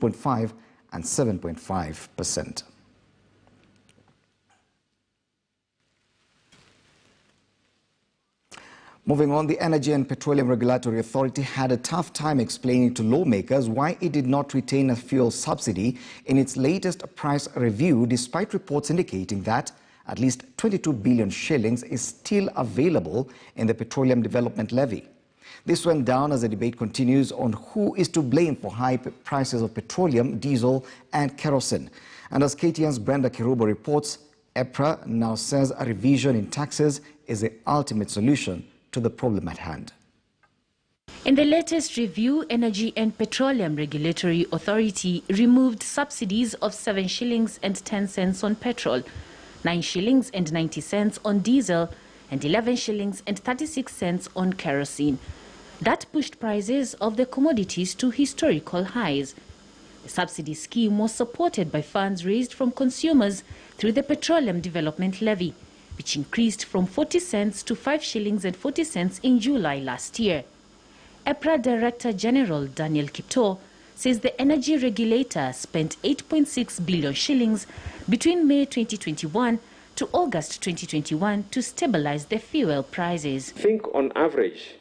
0.5 and 7.5%. Moving on, the Energy and Petroleum Regulatory Authority had a tough time explaining to lawmakers why it did not retain a fuel subsidy in its latest price review, despite reports indicating that at least 22 billion shillings is still available in the Petroleum Development Levy. This went down as the debate continues on who is to blame for high prices of petroleum, diesel and kerosene. And as KTN's Brenda Kirubo reports, EPRA now says a revision in taxes is the ultimate solution to the problem at hand. In the latest review, Energy and Petroleum Regulatory Authority removed subsidies of 7 shillings and 10 cents on petrol, 9 shillings and 90 cents on diesel, and 11 shillings and 36 cents on kerosene. That pushed prices of the commodities to historical highs. The subsidy scheme was supported by funds raised from consumers through the Petroleum Development Levy, which increased from 40 cents to 5 shillings and 40 cents in July last year. EPRA Director General Daniel Kipto says the energy regulator spent 8.6 billion shillings between May 2021 to August 2021 to stabilize the fuel prices. I think on average,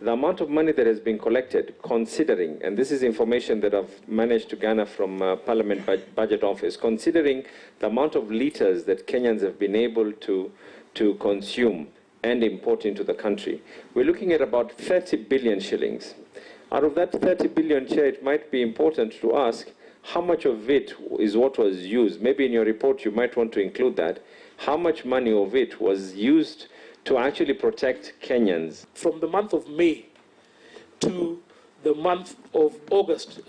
the amount of money that has been collected, considering, and this is information that I've managed to garner from Parliament Budget Office, considering the amount of litres that Kenyans have been able to consume and import into the country, we're looking at about 30 billion shillings. Out of that 30 billion share, it might be important to ask how much of it is what was used. Maybe in your report you might want to include that. How much money of it was used to actually protect Kenyans? From the month of May to the month of August,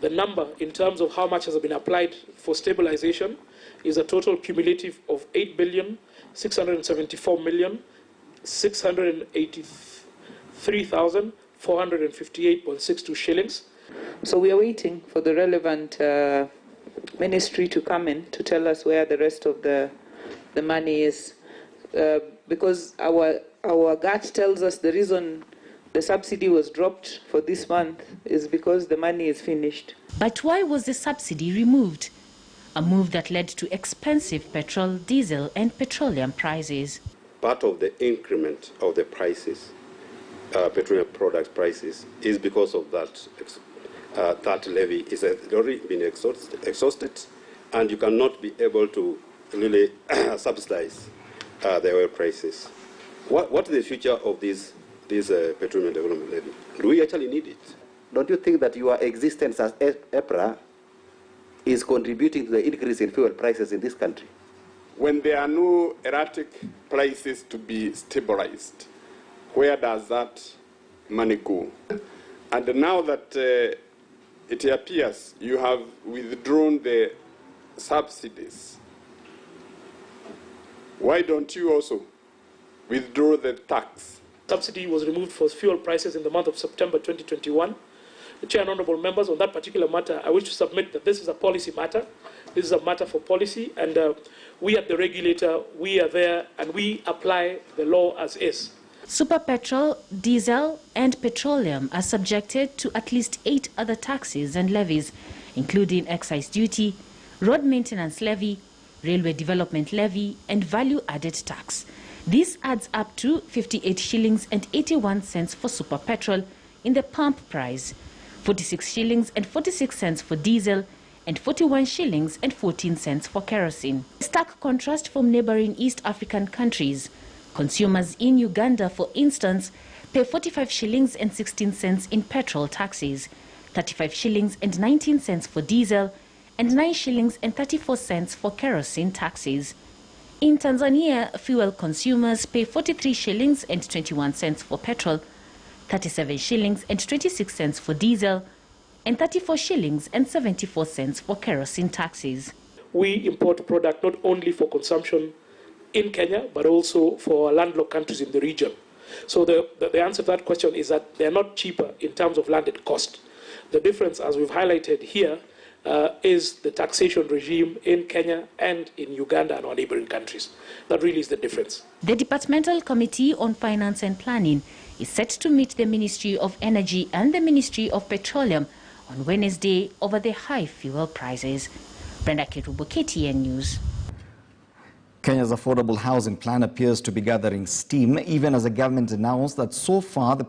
the number in terms of how much has been applied for stabilization is a total cumulative of 8,674,683,458.62 shillings. So we are waiting for the relevant ministry to come in to tell us where the rest of the money is. Because our gut tells us the reason the subsidy was dropped for this month is because the money is finished. But why was the subsidy removed? A move that led to expensive petrol, diesel and petroleum prices. Part of the increment of the prices, petroleum product prices, is because of that. That levy is already been exhausted, and you cannot be able to really subsidize the oil prices. What is the future of this petroleum development levy? Do we actually need it? Don't you think that your existence as EPRA is contributing to the increase in fuel prices in this country? When there are no erratic prices to be stabilized, where does that money go? And now that it appears you have withdrawn the subsidies, why don't you also withdraw the tax? Subsidy was removed for fuel prices in the month of September 2021. The Chair and Honourable Members, on that particular matter, I wish to submit that this is a policy matter. This is a matter for policy, and we at the regulator, we are there and we apply the law as is. Super petrol, diesel and petroleum are subjected to at least 8 other taxes and levies, including excise duty, road maintenance levy, railway development levy and value-added tax. This adds up to 58 shillings and 81 cents for super petrol in the pump price, 46 shillings and 46 cents for diesel, and 41 shillings and 14 cents for kerosene. Stark contrast from neighboring East African countries. Consumers in Uganda, for instance, pay 45 shillings and 16 cents in petrol taxes, 35 shillings and 19 cents for diesel, and 9 shillings and 34 cents for kerosene taxes. In Tanzania, fuel consumers pay 43 shillings and 21 cents for petrol, 37 shillings and 26 cents for diesel, and 34 shillings and 74 cents for kerosene taxes. We import product not only for consumption in Kenya, but also for landlocked countries in the region. So the answer to that question is that they are not cheaper in terms of landed cost. The difference, as we've highlighted here, is the taxation regime in Kenya and in Uganda and our neighboring countries. That really is the difference. The Departmental Committee on Finance and Planning is set to meet the Ministry of Energy and the Ministry of Petroleum on Wednesday over the high fuel prices. Brenda Kerubo, KTN News. Kenya's affordable housing plan appears to be gathering steam, even as the government announced that so far the